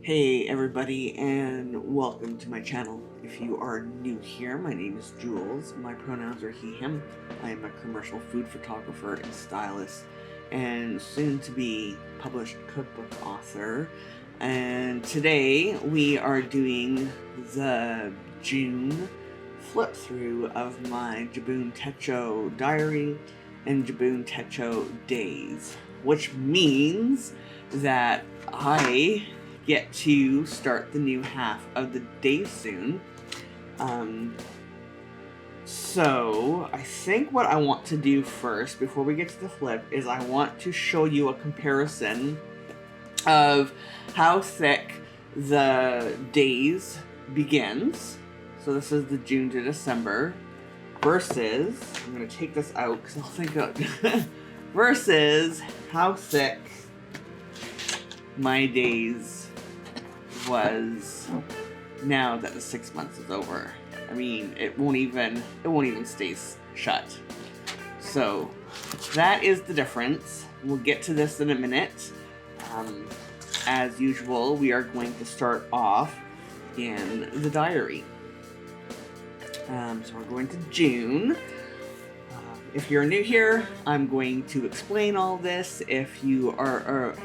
Hey everybody, and welcome to my channel. If you are new here, my name is Jules. My pronouns are he, him. I am a commercial food photographer and stylist, and soon to be published cookbook author. And today we are doing the June flip through of my Jibun Techo diary and Jibun Techo days, which means that I get to start the new half of the day soon. So I think what I want to do first, before we get to the flip, is I want to show you a comparison of how thick the days begins. So this is the June to December versus, I'm going to take this out because I'll think of versus how thick my days was now that the 6 months is over. I mean, it won't even stay shut. So that is the difference. We'll get to this in a minute. As usual, we are going to start off in the diary. So we're going to June. If you're new here, I'm going to explain all this. If you are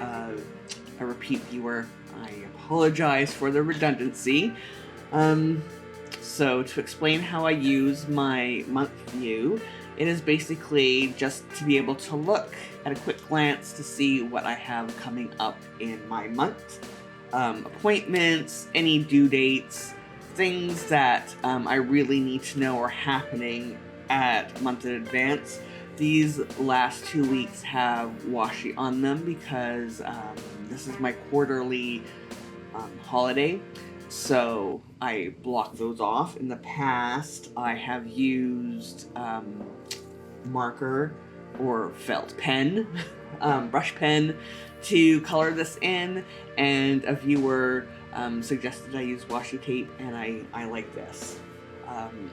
a repeat viewer, I apologize for the redundancy. So to explain how I use my month view, it is basically just to be able to look at a quick glance to see what I have coming up in my month. Appointments, any due dates, things that I really need to know are happening at a month in advance. These last 2 weeks have washi on them because this is my quarterly holiday, so I block those off. In the past, I have used marker or felt pen, brush pen, to color this in, and a viewer suggested I use washi tape, and I like this.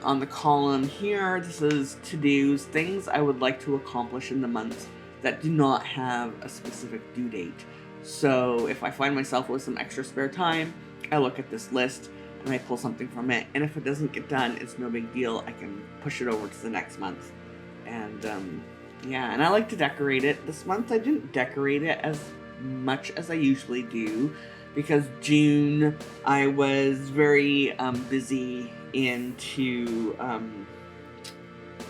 On the column here, this is to-dos, things I would like to accomplish in the month that do not have a specific due date. So if I find myself with some extra spare time, I look at this list and I pull something from it. And if it doesn't get done, it's no big deal. I can push it over to the next month. And yeah, and I like to decorate it. This month I didn't decorate it as much as I usually do because June I was very busy into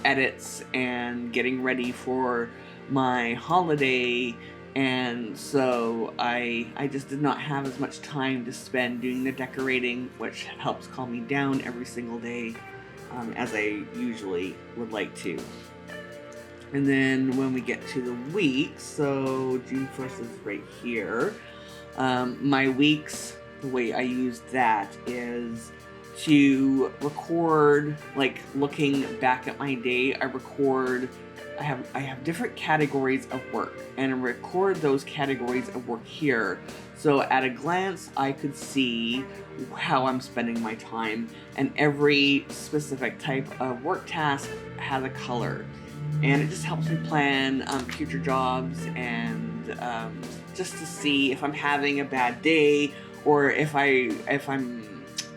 edits and getting ready for my holiday, and so I just did not have as much time to spend doing the decorating, which helps calm me down every single day as I usually would like to. And then when we get to the weeks, so June 1st is right here. My weeks, the way I use that is to record, like looking back at my day, I have different categories of work, and I record those categories of work here. So at a glance, I could see how I'm spending my time, and every specific type of work task has a color. And it just helps me plan future jobs, and just to see if I'm having a bad day or if I'm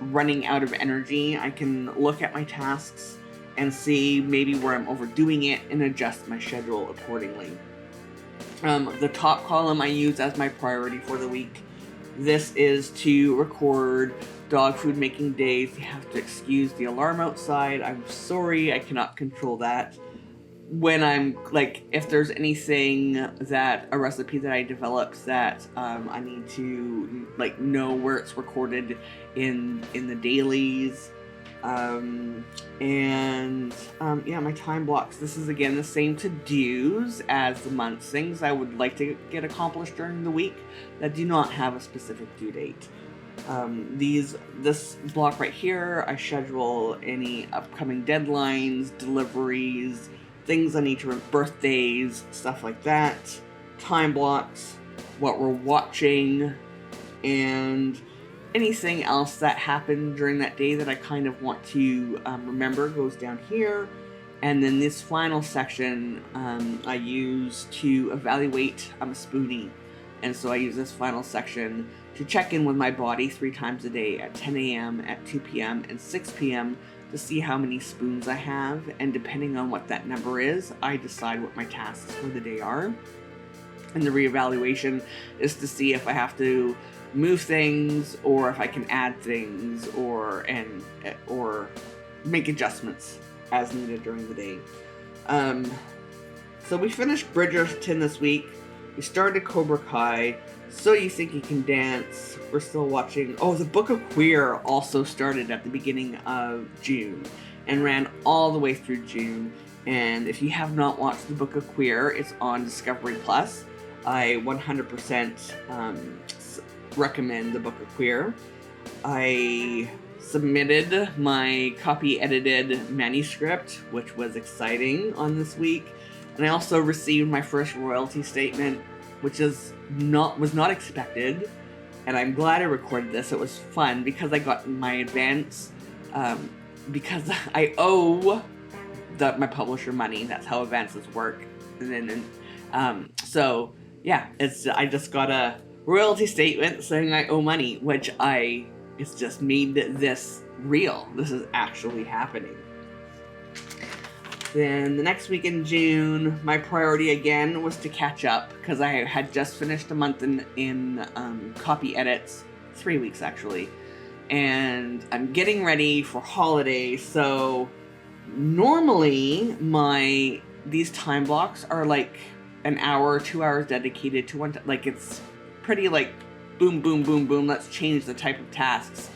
running out of energy. I can look at my tasks and see maybe where I'm overdoing it and adjust my schedule accordingly. The top column I use as my priority for the week. This is to record dog food making days. You have to excuse the alarm outside. I'm sorry, I cannot control that. When I'm like, if there's anything that a recipe that I developed that I need to like know where it's recorded in the dailies, yeah, my time blocks. This is again the same to-dos as the month, things I would like to get accomplished during the week that do not have a specific due date. This block right here, I schedule any upcoming deadlines, deliveries, things I need to birthdays, stuff like that. Time blocks, what we're watching, and anything else that happened during that day that I kind of want to remember goes down here. And then this final section I use to evaluate a spoonie. And so I use this final section to check in with my body 3 times a day at 10 a.m., at 2 p.m., and 6 p.m. to see how many spoons I have, and depending on what that number is, I decide what my tasks for the day are. And the reevaluation is to see if I have to move things, or if I can add things, or make adjustments as needed during the day. So we finished Bridgerton this week. We started Cobra Kai. So You Think You Can Dance. We're still watching. Oh, The Book of Queer also started at the beginning of June and ran all the way through June. And if you have not watched The Book of Queer, it's on Discovery Plus. I 100% recommend The Book of Queer. I submitted my copy-edited manuscript, which was exciting on this week. And I also received my first royalty statement, which was not expected. And I'm glad I recorded this. It was fun because I got my advance, because I owe my publisher money. That's how advances work. So yeah, I just got a royalty statement saying I owe money, which it's just made this real. This is actually happening. Then the next week in June, my priority again was to catch up, because I had just finished a month in copy edits, 3 weeks actually, and I'm getting ready for holiday. So normally these time blocks are like an hour, 2 hours dedicated to one. Like it's pretty like boom, boom, boom, boom. Let's change the type of tasks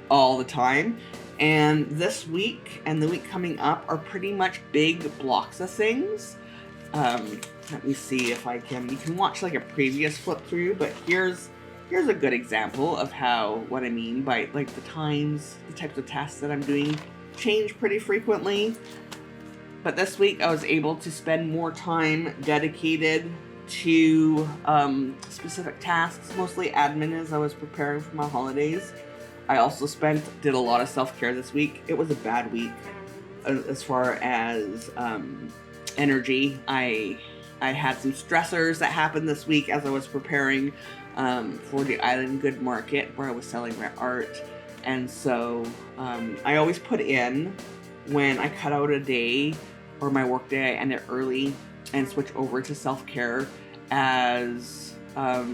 all the time. And this week and the week coming up are pretty much big blocks of things. Let me see if you can watch like a previous flip through, but here's a good example of what I mean by like the types of tasks that I'm doing change pretty frequently. But this week I was able to spend more time dedicated to specific tasks, mostly admin as I was preparing for my holidays. I also did a lot of self-care this week. It was a bad week as far as energy. I had some stressors that happened this week as I was preparing for the Island Good Market where I was selling my art. And so I always put in, when I cut out a day or my work day, I end it early and switch over to self-care as a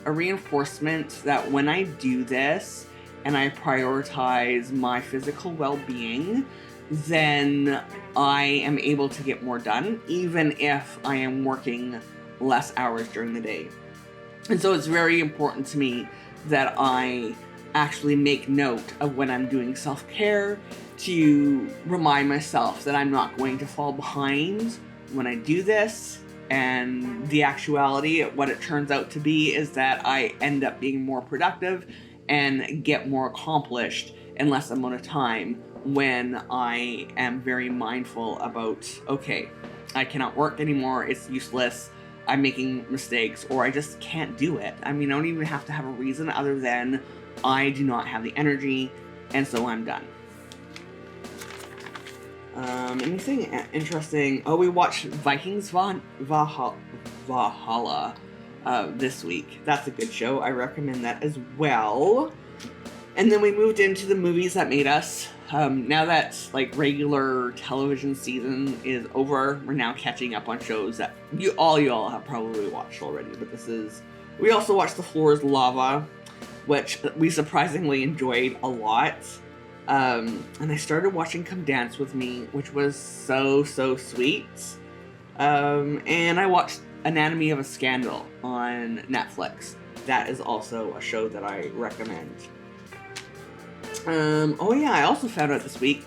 reinforcement that when I do this, and I prioritize my physical well-being, then I am able to get more done, even if I am working less hours during the day. And so it's very important to me that I actually make note of when I'm doing self-care, to remind myself that I'm not going to fall behind when I do this. And the actuality, what it turns out to be, is that I end up being more productive and get more accomplished in less amount of time when I am very mindful about, okay, I cannot work anymore, it's useless, I'm making mistakes, or I just can't do it. I mean, I don't even have to have a reason other than I do not have the energy, and so I'm done. Anything interesting? Oh, we watched Vikings Valhalla this week. That's a good show. I recommend that as well. And then we moved into the movies that made us. Now that like regular television season is over, we're now catching up on shows that you all have probably watched already. But we also watched The Floor is Lava, which we surprisingly enjoyed a lot. And I started watching Come Dance With Me, which was so sweet. And I watched Anatomy of a Scandal on Netflix. That is also a show that I recommend. I also found out this week,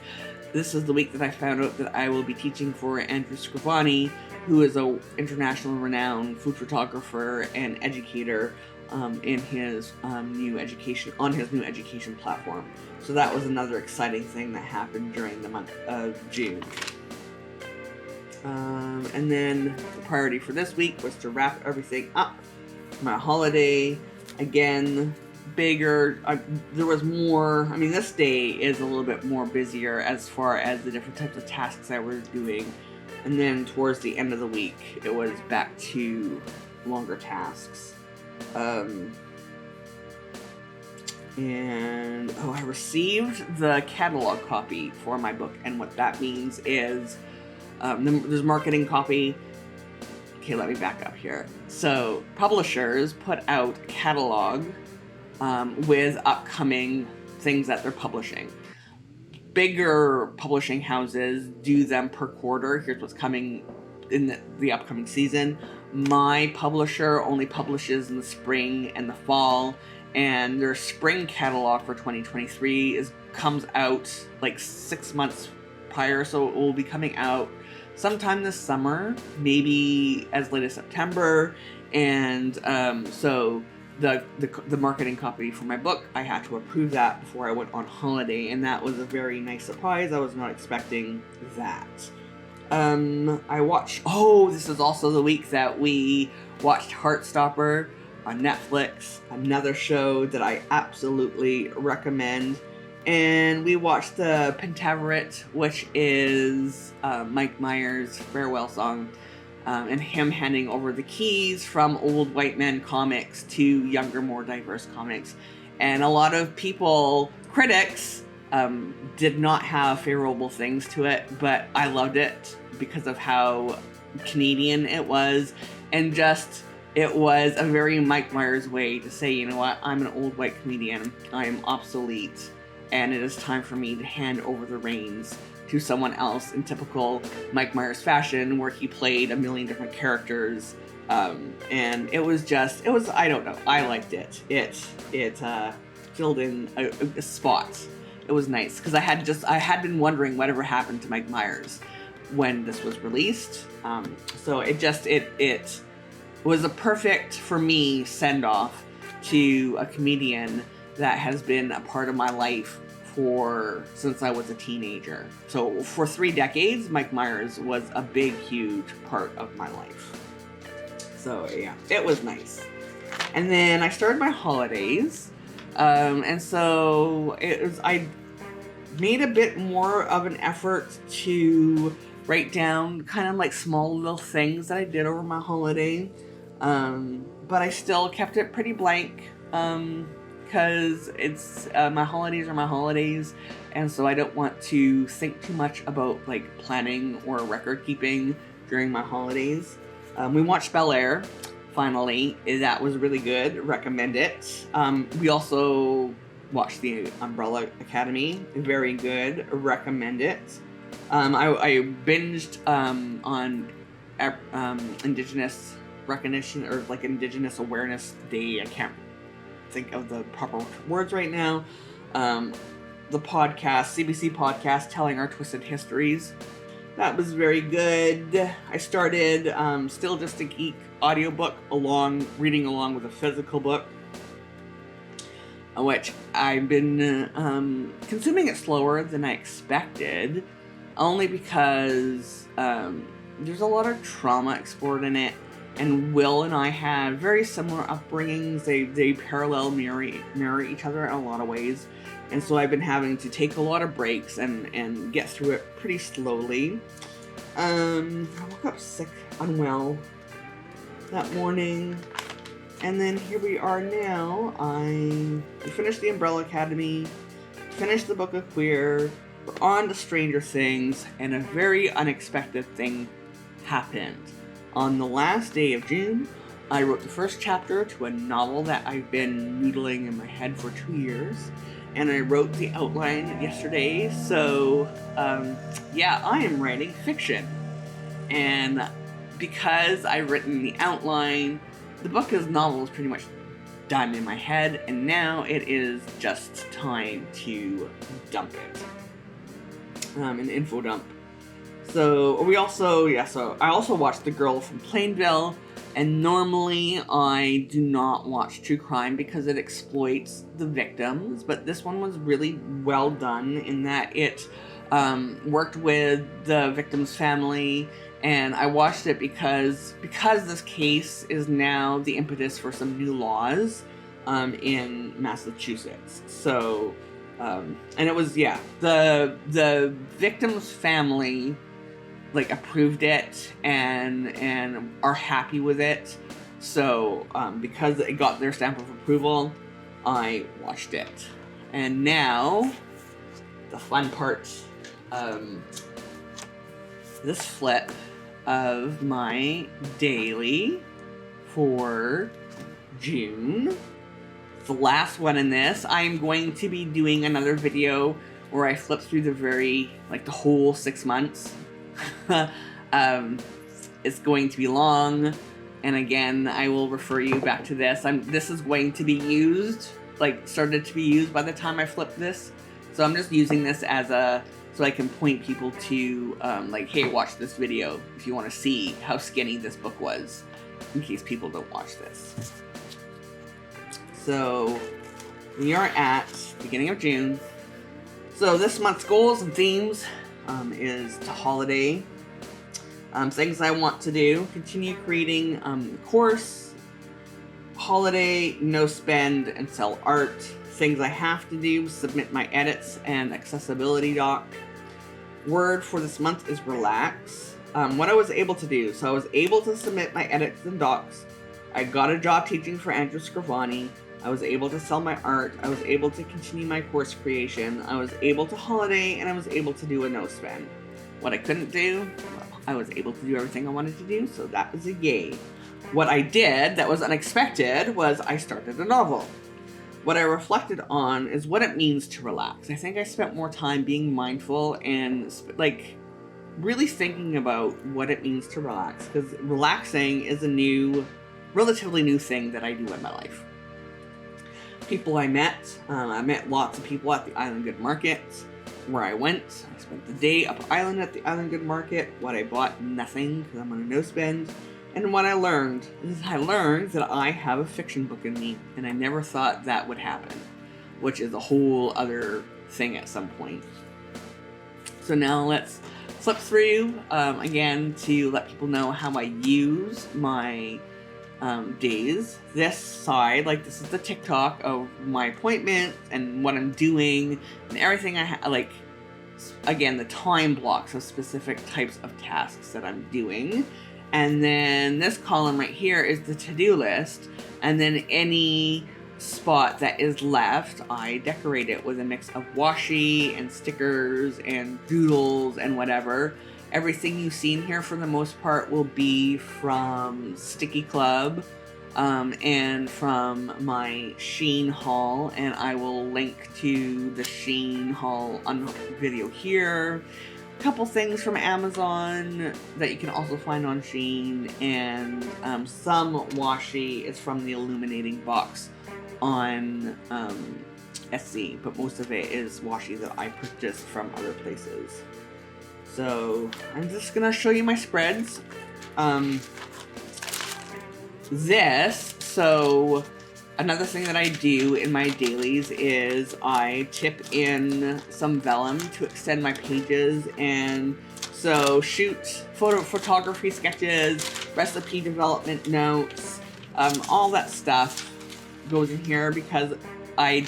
this is the week that I found out that I will be teaching for Andrew Scrivani, who is an international renowned food photographer and educator in his new education platform. So that was another exciting thing that happened during the month of June. And then the priority for this week was to wrap everything up for my holiday. Again, bigger. There was more. I mean, this day is a little bit more busier as far as the different types of tasks I was doing. And then towards the end of the week, it was back to longer tasks. I received the catalog copy for my book, and what that means is there's marketing copy. Okay, let me back up here. So publishers put out a catalog with upcoming things that they're publishing. Bigger publishing houses do them per quarter. Here's what's coming in the upcoming season. My publisher only publishes in the spring and the fall, and their spring catalog for 2023 comes out like 6 months prior, so it will be coming out sometime this summer, maybe as late as September. And so the marketing copy for my book, I had to approve that before I went on holiday, and that was a very nice surprise. I was not expecting that. This is also the week that we watched Heartstopper on Netflix, another show that I absolutely recommend. And we watched the Pentaveret, which is Mike Myers' farewell song, and him handing over the keys from old white men comics to younger, more diverse comics. And a lot of critics, did not have favorable things to it, but I loved it because of how Canadian it was, and just it was a very Mike Myers way to say, you know what, I'm an old white comedian, I am obsolete, and it is time for me to hand over the reins to someone else in typical Mike Myers fashion, where he played a million different characters, and it was, I don't know, I liked it. It filled in a spot. It was nice, because I had been wondering whatever happened to Mike Myers when this was released. So it was a perfect, for me, send-off to a comedian that has been a part of my life since I was a teenager. So for 3 decades, Mike Myers was a big, huge part of my life. So yeah, it was nice. And then I started my holidays, and so I made a bit more of an effort to write down kind of like small little things that I did over my holiday, but I still kept it pretty blank, because it's my holidays are my holidays, and so I don't want to think too much about like planning or record keeping during my holidays. We watched Bel Air, finally. That was really good. Recommend it. We also watched The Umbrella Academy. Very good. Recommend it. I binged on Indigenous recognition, or like Indigenous Awareness Day. I can't think of the proper words right now. The podcast, CBC podcast, Telling Our Twisted Histories. That was very good. I started Still Just a Geek audiobook, reading along with a physical book, which I've been consuming it slower than I expected, only because there's a lot of trauma explored in it, and Will and I had very similar upbringings. They parallel mirror each other in a lot of ways, and so I've been having to take a lot of breaks and get through it pretty slowly. I woke up sick, unwell that morning, and then here we are now. I finished The Umbrella Academy, finished the Book of Queer, we're on to Stranger Things, and a very unexpected thing happened. On the last day of June, I wrote the first chapter to a novel that I've been noodling in my head for 2 years, and I wrote the outline yesterday. So, I am writing fiction. And because I've written the outline, the novel is pretty much done in my head, and now it is just time to dump it. An info dump. So I also watched The Girl from Plainville, and normally I do not watch true crime because it exploits the victims, but this one was really well done in that it worked with the victim's family, and I watched it because this case is now the impetus for some new laws in Massachusetts. So, and it was, the victim's family approved it and are happy with it. So because it got their stamp of approval, I watched it. And now, the fun part, this flip of my daily for June. The last one in this. I am going to be doing another video where I flip through the whole 6 months. It's going to be long, and again, I will refer you back to this. This is going to be used, started to be used by the time I flip this. So I'm just using this so I can point people to, hey, watch this video if you want to see how skinny this book was, in case people don't watch this. So, we are at the beginning of June. So this month's goals and themes is to holiday. Things I want to do, continue creating course, holiday, no spend, and sell art. Things I have to do, submit my edits and accessibility doc. Word for this month is relax. What I was able to do, so I was able to submit my edits and docs. I got a job teaching for Andrew Scrivani. I was able to sell my art. I was able to continue my course creation. I was able to holiday, and I was able to do a no spend. What I couldn't do, I was able to do everything I wanted to do, so that was a yay. What I did that was unexpected was I started a novel. What I reflected on is what it means to relax. I think I spent more time being mindful and really thinking about what it means to relax, because relaxing is a relatively new thing that I do in my life. People I met lots of people at the Island Good Market where I went. I spent the day up island at the Island Good Market. What I bought, nothing, because I'm on a no spend. And what I learned is that I have a fiction book in me, and I never thought that would happen, which is a whole other thing at some point. So now let's flip through again to let people know how I use my days. This side, this is the TikTok of my appointment and what I'm doing and everything again, the time blocks of specific types of tasks that I'm doing. And then this column right here is the to-do list. And then any spot that is left, I decorate it with a mix of washi and stickers and doodles and whatever. Everything you've seen here for the most part will be from Sticky Club and from my Shein haul. And I will link to the Shein haul on video here. Couple things from Amazon that you can also find on Shein, and some washi is from the illuminating box on Etsy, but most of it is washi that I purchased from other places. So I'm just gonna show you my spreads. Another thing that I do in my dailies is I tip in some vellum to extend my pages, and so shoot photography sketches, recipe development notes, all that stuff goes in here because I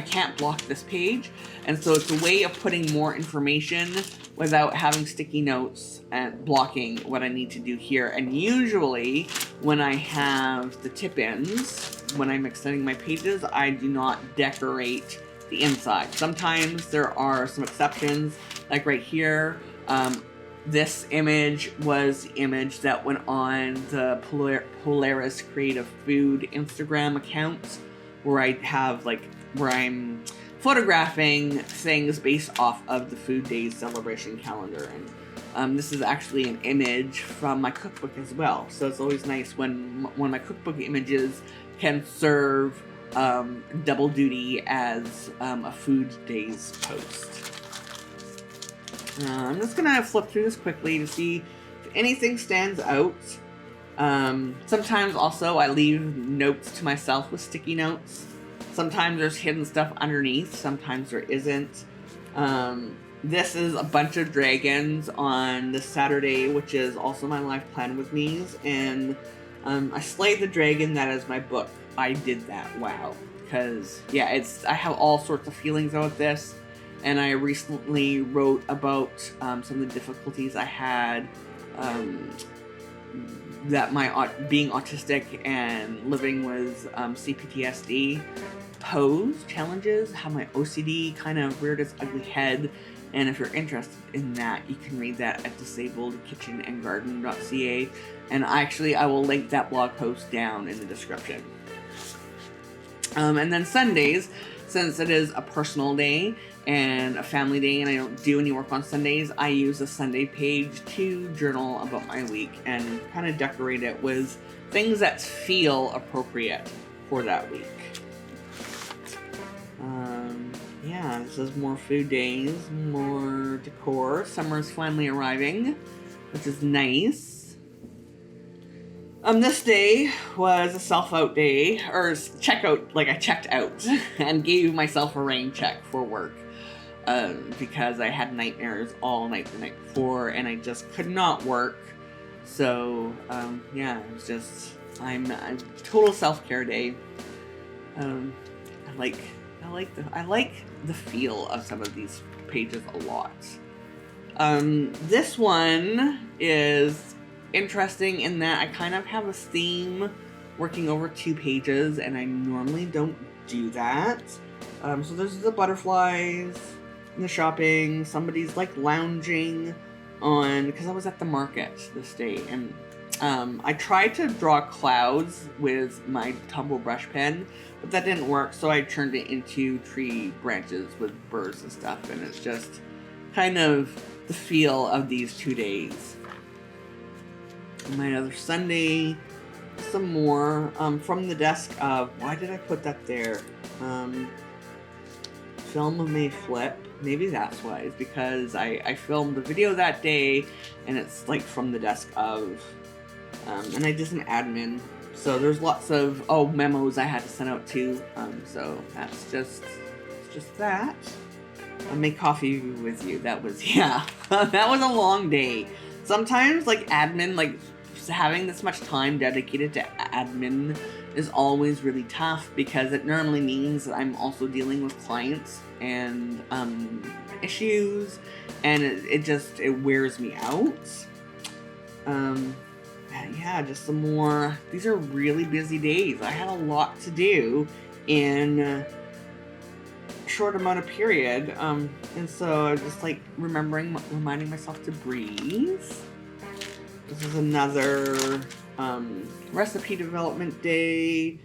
can't block this page, and so it's a way of putting more information without having sticky notes and blocking what I need to do here. And usually when I have the tip-ins, when I'm extending my pages, I do not decorate the inside. Sometimes there are some exceptions, like right here. This image was the image that went on the Polaris Creative Food Instagram account, where I'm photographing things based off of the Food Days celebration calendar. And this is actually an image from my cookbook as well. So it's always nice when one of my cookbook images can serve double duty as a Food Days post. I'm just gonna flip through this quickly to see if anything stands out. Sometimes also I leave notes to myself with sticky notes. Sometimes there's hidden stuff underneath, sometimes there isn't. This is a bunch of dragons on this Saturday, which is also my life plan with me's, and I slayed the dragon that is my book. I did that, wow. Because, yeah, I have all sorts of feelings about this, and I recently wrote about some of the difficulties I had that my being autistic and living with CPTSD challenges how my OCD kind of reared its ugly head. And if you're interested in that, you can read that at disabledkitchenandgarden.ca. And I will link that blog post down in the description. And then Sundays, since it is a personal day and a family day and I don't do any work on Sundays, I use a Sunday page to journal about my week and kind of decorate it with things that feel appropriate for that week. Yeah, this is more food days, more decor. Summer's finally arriving, which is nice. This day was a self-out day, or checkout, like I checked out and gave myself a rain check for work. Because I had nightmares all night the night before and I just could not work. So, yeah, it was just, I'm a total self-care day. I like the feel of some of these pages a lot. This one is interesting in that I kind of have a theme working over 2 pages, and I normally don't do that. So there's the butterflies, the shopping, somebody's like lounging on, because I was at the market this day, and I tried to draw clouds with my tumble brush pen, but that didn't work, so I turned it into tree branches with birds and stuff, and it's just kind of the feel of these 2 days. My other Sunday, some more from the desk of, why did I put that there? Film may flip. Maybe that's why. It's because I filmed a video that day, and it's like from the desk of, and I did some admin. So there's lots of memos I had to send out too. So that's just that. I make coffee with you. That was that was a long day. Sometimes like admin, like having this much time dedicated to admin is always really tough, because it normally means that I'm also dealing with clients and issues, and it wears me out. Yeah, just some more. These are really busy days. I had a lot to do in a short amount of period, and so I was just like reminding myself to breathe. This is another recipe development day,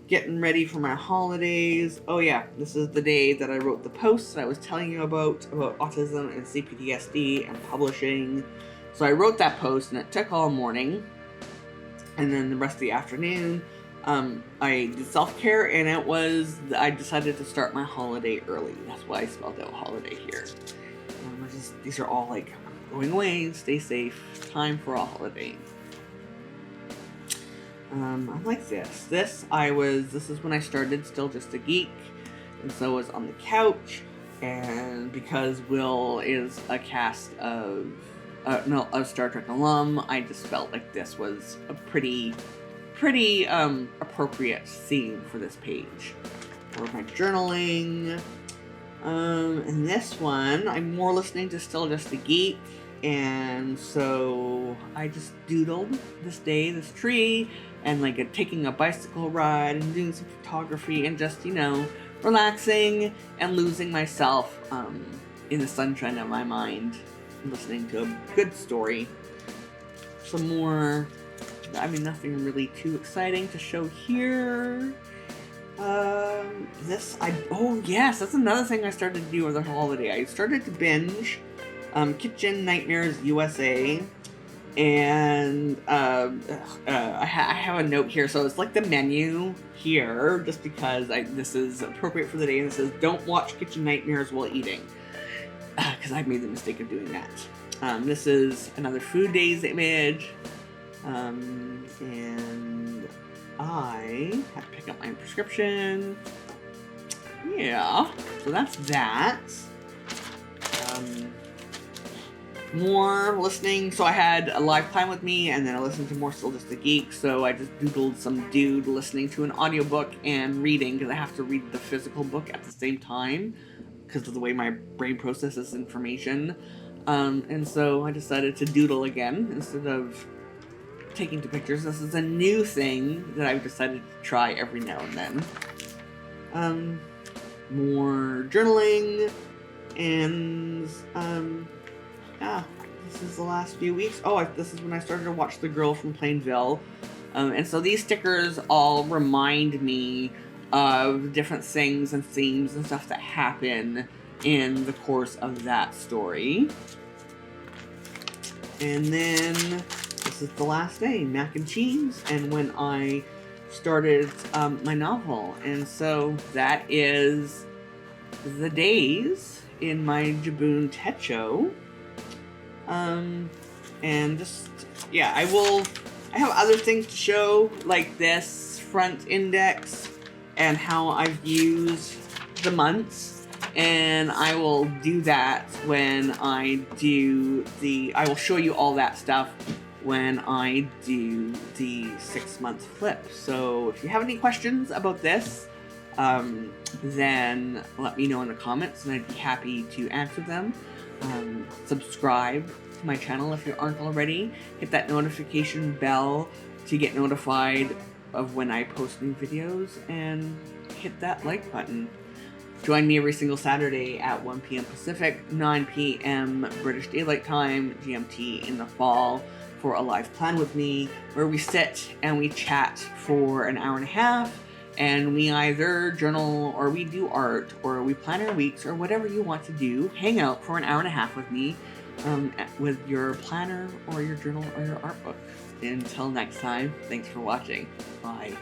getting ready for my holidays. Oh yeah, this is the day that I wrote the post that I was telling you about autism and CPTSD and publishing. So I wrote that post, and it took all morning, and then the rest of the afternoon I did self-care, and I decided to start my holiday early. That's why I spelled out holiday here. These are all like, going away, stay safe, time for a holiday. I like this. This is when I started Still Just a Geek, and so I was on the couch, and because Will is a Star Trek alum, I just felt like this was a pretty appropriate theme for this page. For my journaling. And this one, I'm more listening to Still Just a Geek, and so I just doodled this tree, and like taking a bicycle ride and doing some photography and just, relaxing and losing myself in the sunshine of my mind, listening to a good story. Some more, nothing really too exciting to show here. That's another thing I started to do over the holiday. I started to binge Kitchen Nightmares USA, and I have a note here, so it's like the menu here, just because this is appropriate for the day, and it says, don't watch Kitchen Nightmares while eating, because I made the mistake of doing that. This is another Food Days image, and I had to pick up my prescription. Yeah, so that's that. More listening. So I had a live time with me, and then I listened to more Still Just a Geek. So I just doodled some dude listening to an audiobook and reading, because I have to read the physical book at the same time because of the way my brain processes information. And so I decided to doodle again instead of taking to pictures. This is a new thing that I've decided to try every now and then. More journaling, and yeah, this is the last few weeks. Oh, this is when I started to watch The Girl from Plainville. And so these stickers all remind me of different things and themes and stuff that happen in the course of that story. And then this is the last day, mac and cheese, and when I started my novel. And so that is the days in my Jibun Techo. And just, yeah, I have other things to show, like this front index and how I've used the months, and I will do that when I will show you all that stuff when I do the 6-month flip. So if you have any questions about this, then let me know in the comments and I'd be happy to answer them. Subscribe to my channel if you aren't already. Hit that notification bell to get notified of when I post new videos, and hit that like button. Join me every single Saturday at 1 p.m. Pacific, 9 p.m. British Daylight Time, GMT in the fall, for a live plan with me, where we sit and we chat for an hour and a half, and we either journal, or we do art, or we plan our weeks, or whatever you want to do. Hang out for an hour and a half with me, with your planner, or your journal, or your art book. Until next time, thanks for watching. Bye.